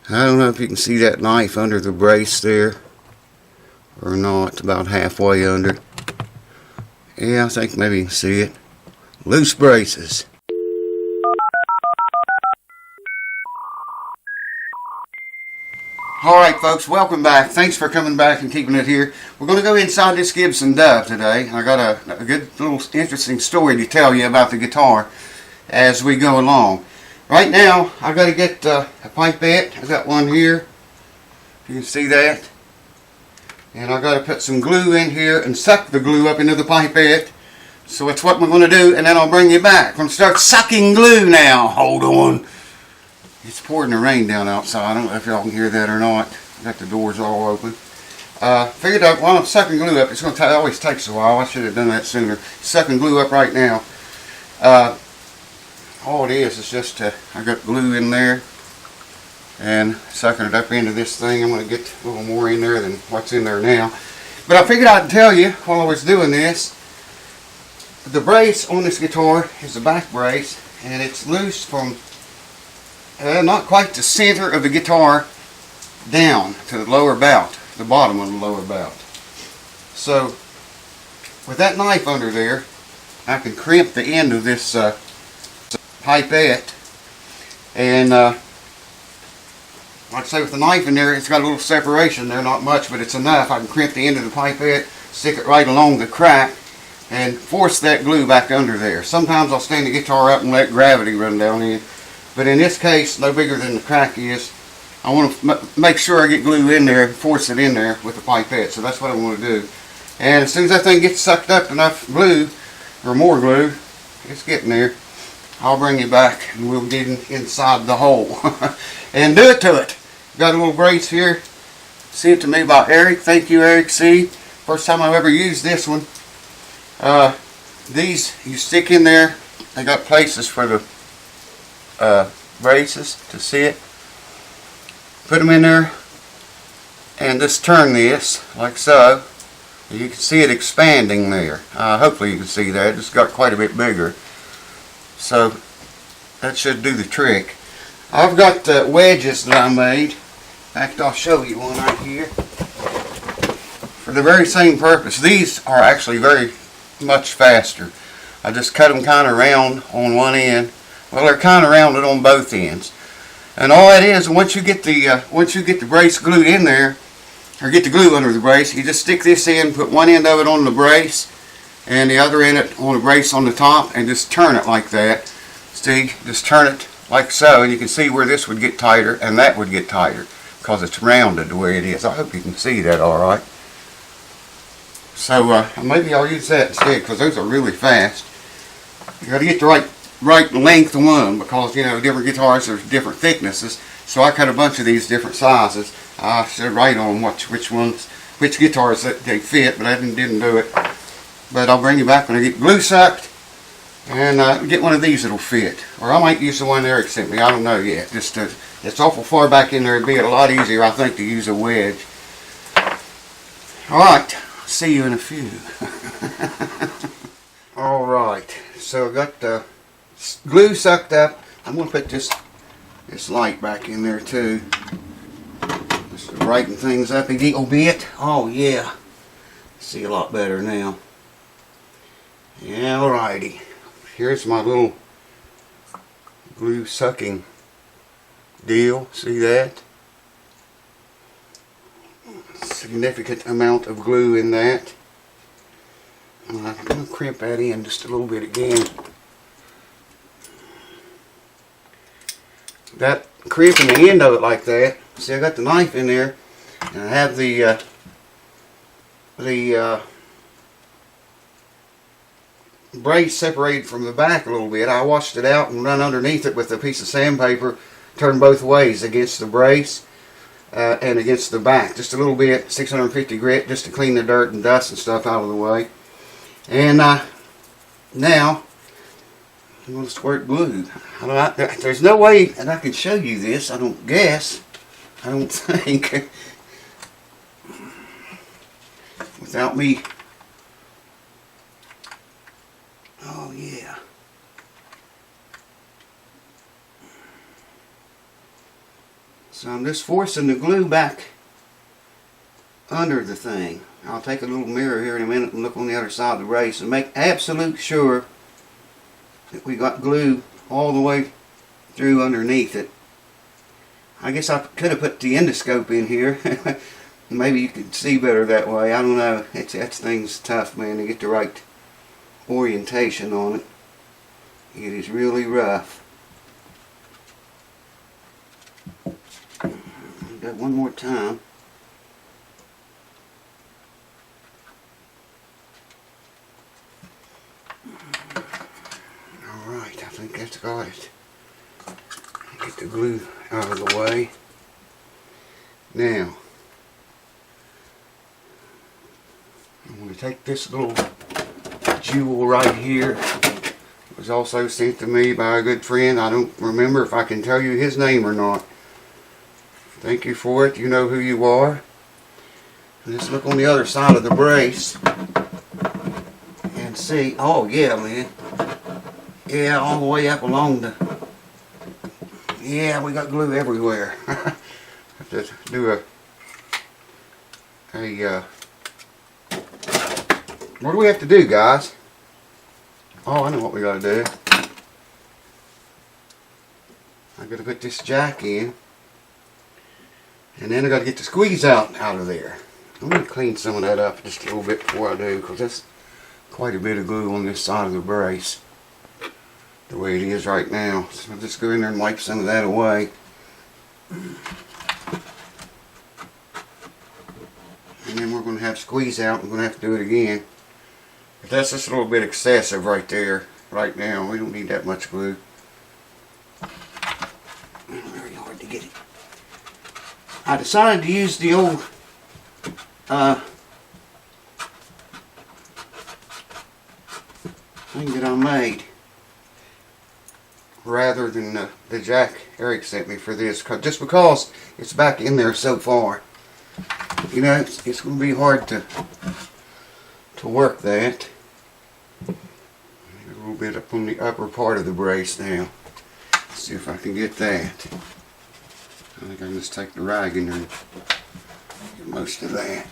I don't know if you can see that knife under the brace there or not, about halfway under. Yeah, I think maybe you can see it. Loose braces. Alright folks, welcome back. Thanks for coming back and keeping it here. We're going to go inside this Gibson Dove today. I got a good little interesting story to tell you about the guitar as we go along. Right now, I've got to get a pipette. I've got one here. You can see that. And I've got to put some glue in here and suck the glue up into the pipette. So that's what we're going to do, and then I'll bring you back. I'm going to start sucking glue now. Hold on. It's pouring the rain down outside. I don't know if y'all can hear that or not. I've got the doors all open. Figured out while I'm sucking glue up, it's going to always takes a while. I should have done that sooner. Sucking glue up right now. All it is just I got glue in there and sucking it up into this thing. I'm going to get a little more in there than what's in there now. But I figured I'd tell you while I was doing this. The brace on this guitar is a back brace, and it's loose from not quite the center of the guitar down to the lower bout, the bottom of the lower bout. So with that knife under there, I can crimp the end of this pipette, and like I say, with the knife in there, it's got a little separation there, not much, but it's enough. I can crimp the end of the pipette, stick it right along the crack, and force that glue back under there. Sometimes I'll stand the guitar up and let gravity run down in, but in this case, no bigger than the crack is, I want to make sure I get glue in there, force it in there with the pipette. So that's what I want to do. And as soon as that thing gets sucked up enough glue, or more glue, it's getting there, I'll bring you back and we'll get inside the hole and do it to it. Got a little brace here, sent to me by Eric. Thank you, Eric C. First time I've ever used this one. These you stick in there. They got places for the braces to sit. Put them in there and just turn this like so. You can see it expanding there. Hopefully you can see that. It's got quite a bit bigger. So that should do the trick. I've got wedges that I made. In fact, I'll show you one right here. For the very same purpose. These are actually very much faster. I just cut them kind of round on one end. Well, they're kind of rounded on both ends. And all that is, once you get the brace glued in there, or get the glue under the brace, you just stick this in, put one end of it on the brace, and the other end on the brace on the top, and just turn it like that. See, just turn it like so, and you can see where this would get tighter and that would get tighter because it's rounded the way it is. I hope you can see that all right. So maybe I'll use that instead, because those are really fast. You got to get the right length of one, because you know different guitars are different thicknesses. So I cut a bunch of these different sizes. I should write on which guitars that they fit, but I didn't do it. But I'll bring you back when I get glue sucked and get one of these that'll fit. Or I might use the one Eric sent me. I don't know yet. It's awful far back in there. It'd be a lot easier, I think, to use a wedge. All right. See you in a few. Alright, so I got the glue sucked up. I'm going to put this light back in there too. Just to brighten things up a little bit. Oh yeah. See a lot better now. Yeah, alrighty. Here's my little glue sucking deal. See that? Significant amount of glue in that. I'm going to crimp that in just a little bit again. That crimping the end of it like that. See, I got the knife in there, and I have the brace separated from the back a little bit. I washed it out and run underneath it with a piece of sandpaper, turned both ways against the brace. And against the back, just a little bit, 650 grit, just to clean the dirt and dust and stuff out of the way. And now I'm going to squirt glue. There's no way that I can show you this. I don't think, without me. Oh yeah. So I'm just forcing the glue back under the thing. I'll take a little mirror here in a minute and look on the other side of the brace and make absolute sure that we got glue all the way through underneath it. I guess I could have put the endoscope in here. Maybe you could see better that way. I don't know. That thing's tough, man, to get the right orientation on it. It is really rough. Got one more time. Alright, I think that's got it. Get the glue out of the way. Now, I'm going to take this little jewel right here. It was also sent to me by a good friend. I don't remember if I can tell you his name or not. Thank you for it. You know who you are. Let's look on the other side of the brace and see. Oh yeah, man. Yeah, all the way up along the... Yeah, we got glue everywhere. Have to do what do we have to do, guys? Oh, I know what we got to do. I got to put this jack in, and then I got to get the squeeze out of there. I'm going to clean some of that up just a little bit before I do, because that's quite a bit of glue on this side of the brace, the way it is right now. So I'll just go in there and wipe some of that away. And then we're going to have squeeze out. We're going to have to do it again. But that's just a little bit excessive right there, right now. We don't need that much glue. Very hard to get it. I decided to use the old thing that I made rather than the jack Eric sent me for this, just because it's back in there so far. You know, it's going to be hard to work that. A little bit up on the upper part of the brace now. Let's see if I can get that. I think I can just take the rag in there and get most of that.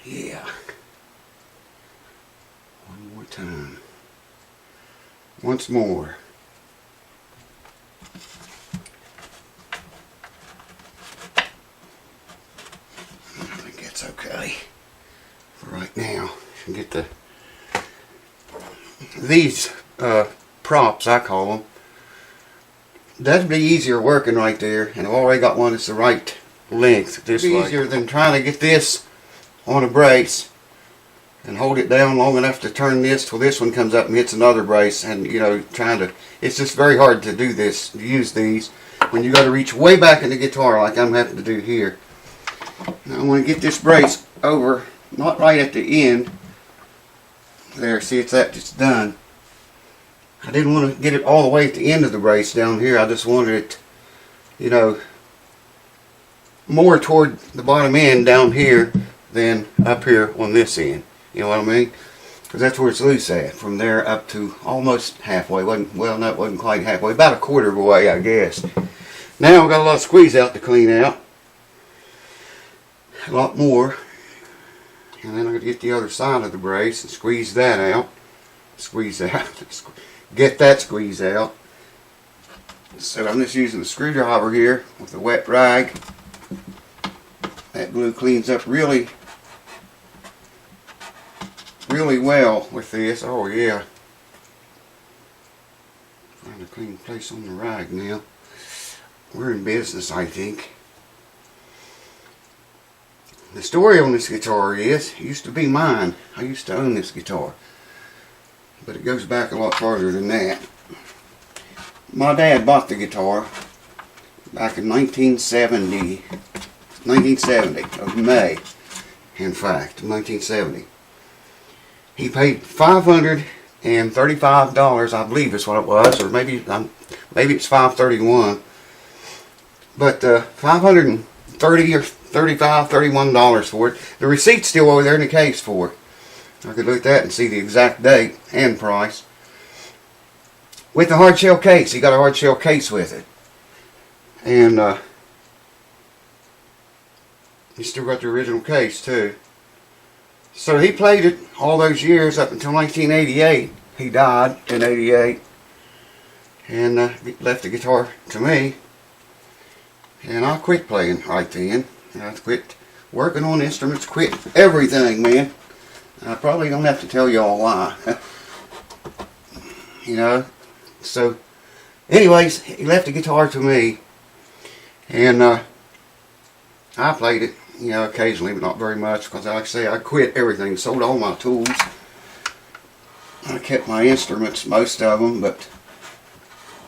Yeah. One more time. Once more. I think that's okay for right now. And get these props, I call them. That'd be easier working right there, and I've already got one that's the right length. This is easier than trying to get this on a brace and hold it down long enough to turn this till this one comes up and hits another brace, and you know, it's just very hard to do this, to use these when you got to reach way back in the guitar like I'm having to do here. Now I want to get this brace over, not right at the end. There, see, it's done. I didn't want to get it all the way at the end of the brace down here. I just wanted it, you know, more toward the bottom end down here than up here on this end. You know what I mean? Because that's where it's loose at. From there up to almost halfway. Well, no, it wasn't quite halfway. About a quarter of a way, I guess. Now we've got a lot of squeeze out to clean out. A lot more. And then I'm going to get the other side of the brace and squeeze that out. Squeeze out. Get that squeeze out. So I'm just using the screwdriver here with a wet rag. That glue cleans up really well with this. Oh yeah. Find a clean place on the rag now. We're in business, I think. The story on this guitar is, it used to be mine. I used to own this guitar. But it goes back a lot farther than that. My dad bought the guitar back in 1970 of May, in fact, 1970. He paid $535, I believe is what it was, or maybe it's $531. But $530 or $35, $31 for it. The receipt's still over there in the case for it. I could look at that and see the exact date and price. With the hard shell case. He got a hard shell case with it. And he still got the original case too. So he played it all those years up until 1988. He died in '88, and left the guitar to me. And I quit playing right then. I quit working on instruments, quit everything, man. I probably don't have to tell y'all why. You know. So, anyways, he left the guitar to me, and I played it, you know, occasionally, but not very much, because like I say, I quit everything, sold all my tools. I kept my instruments, most of them, but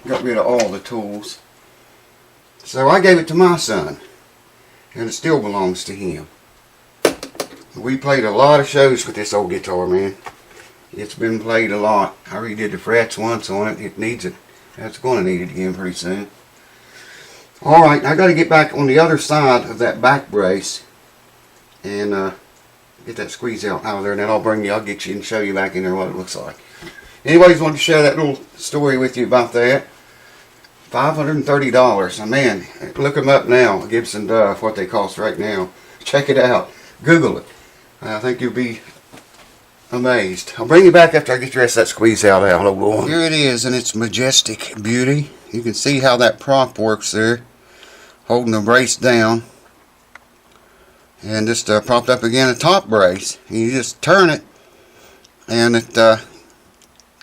got rid of all the tools. So I gave it to my son, and it still belongs to him. We played a lot of shows with this old guitar, man. It's been played a lot. I redid the frets once on it. It needs it. That's going to need it again pretty soon. Alright, I got to get back on the other side of that back brace and get that squeeze out of there, and then I'll get you and show you back in there what it looks like. Anyways, wanted to share that little story with you about that. $530. Now, man, look them up now, Gibson Duff, what they cost right now. Check it out. Google it. I think you'll be amazed. I'll bring you back after I get the rest of that squeeze out old boy. Here it is in its majestic beauty. You can see how that prop works there, holding the brace down. And just propped up again a top brace. And you just turn it, and it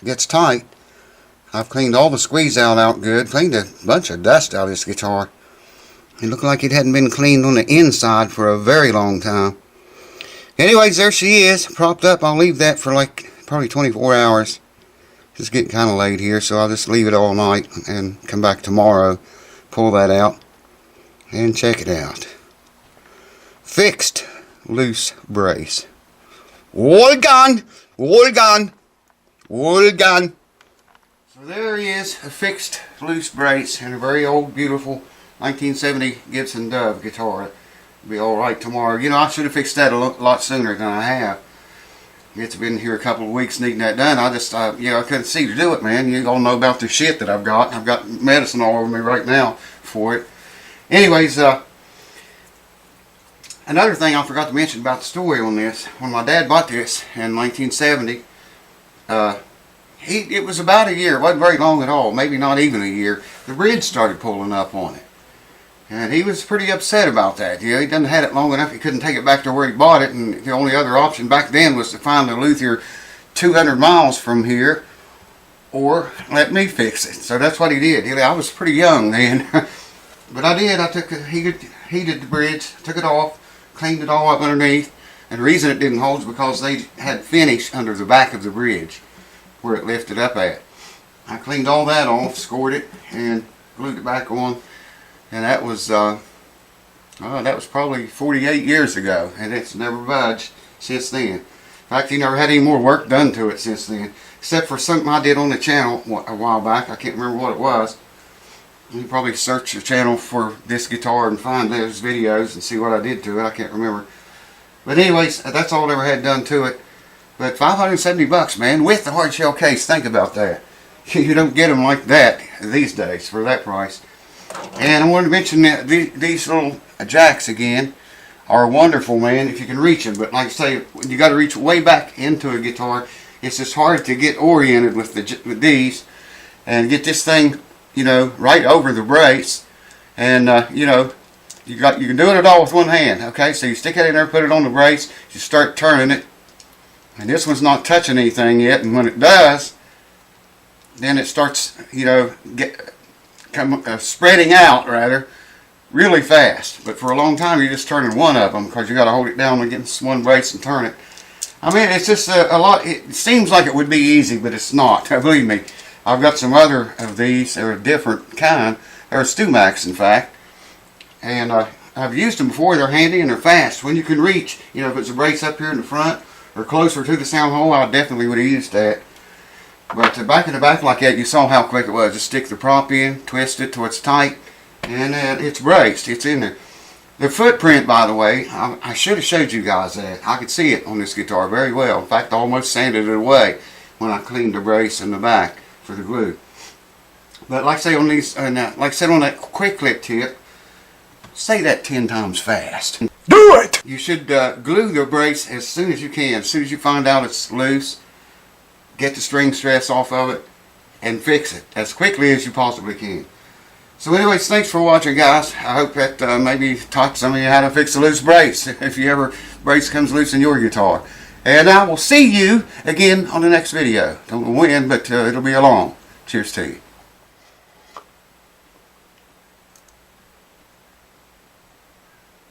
gets tight. I've cleaned all the squeeze out good. Cleaned a bunch of dust out of this guitar. It looked like it hadn't been cleaned on the inside for a very long time. Anyways, there she is, propped up. I'll leave that for like probably 24 hours. It's getting kind of late here, so I'll just leave it all night and come back tomorrow, pull that out, and check it out. Fixed loose brace. What a gun! What a gun! What a gun! So there he is, a fixed loose brace and a very old, beautiful 1970 Gibson Dove guitar. It'll be alright tomorrow. You know, I should have fixed that a lot sooner than I have. It's been here a couple of weeks needing that done. I just, you know, I couldn't see to do it, man. You all know about the shit that I've got. I've got medicine all over me right now for it. Anyways, another thing I forgot to mention about the story on this. When my dad bought this in 1970, it was about a year. It wasn't very long at all. Maybe not even a year. The bridge started pulling up on it. And he was pretty upset about that. You know, he done had it long enough he couldn't take it back to where he bought it, and the only other option back then was to find the luthier 200 miles from here or let me fix it. So that's what he did. I was pretty young then. But I did. I heated the bridge, took it off, cleaned it all up underneath. And the reason it didn't hold is because they had finish under the back of the bridge where it lifted up at. I cleaned all that off, scored it, and glued it back on. And that was probably 48 years ago, and it's never budged since then. In fact, he never had any more work done to it since then, except for something I did on the channel a while back. I can't remember what it was. You can probably search the channel for this guitar and find those videos and see what I did to it. I can't remember. But anyways, that's all I ever had done to it. But $570, man, with the hard shell case. Think about that. You don't get them like that these days for that price. And I wanted to mention that these little jacks again are wonderful, man, if you can reach them. But like I say, you got to reach way back into a guitar. It's just hard to get oriented with these and get this thing, you know, right over the brace. And you know, you can do it all with one hand. Okay, so you stick it in there, put it on the brace, you start turning it, and this one's not touching anything yet. And when it does, then it starts, you know, spreading out rather really fast. But for a long time you're just turning one of them because you got to hold it down and get one brace and turn it. I mean, it's just a lot. It seems like it would be easy, but it's not. Believe me, I've got some other of these. They're a different kind. They're Stumacs, in fact, and I've used them before. They're handy and they're fast when you can reach. You know, if it's a brace up here in the front or closer to the sound hole, I definitely would have used that. But back in the back like that, you saw how quick it was. Just stick the prop in, twist it till it's tight, and it's braced. It's in there. The footprint, by the way, I should have showed you guys that. I could see it on this guitar very well. In fact, I almost sanded it away when I cleaned the brace in the back for the glue. But like I say on these, like I said on that quick clip tip, say that 10 times fast. Do it! You should glue the brace as soon as you can. As soon as you find out it's loose, get the string stress off of it and fix it as quickly as you possibly can. So anyways, thanks for watching, guys. I hope that maybe taught some of you how to fix a loose brace if you ever brace comes loose in your guitar. And I will see you again on the next video. Don't know when, but it'll be along. Cheers to you.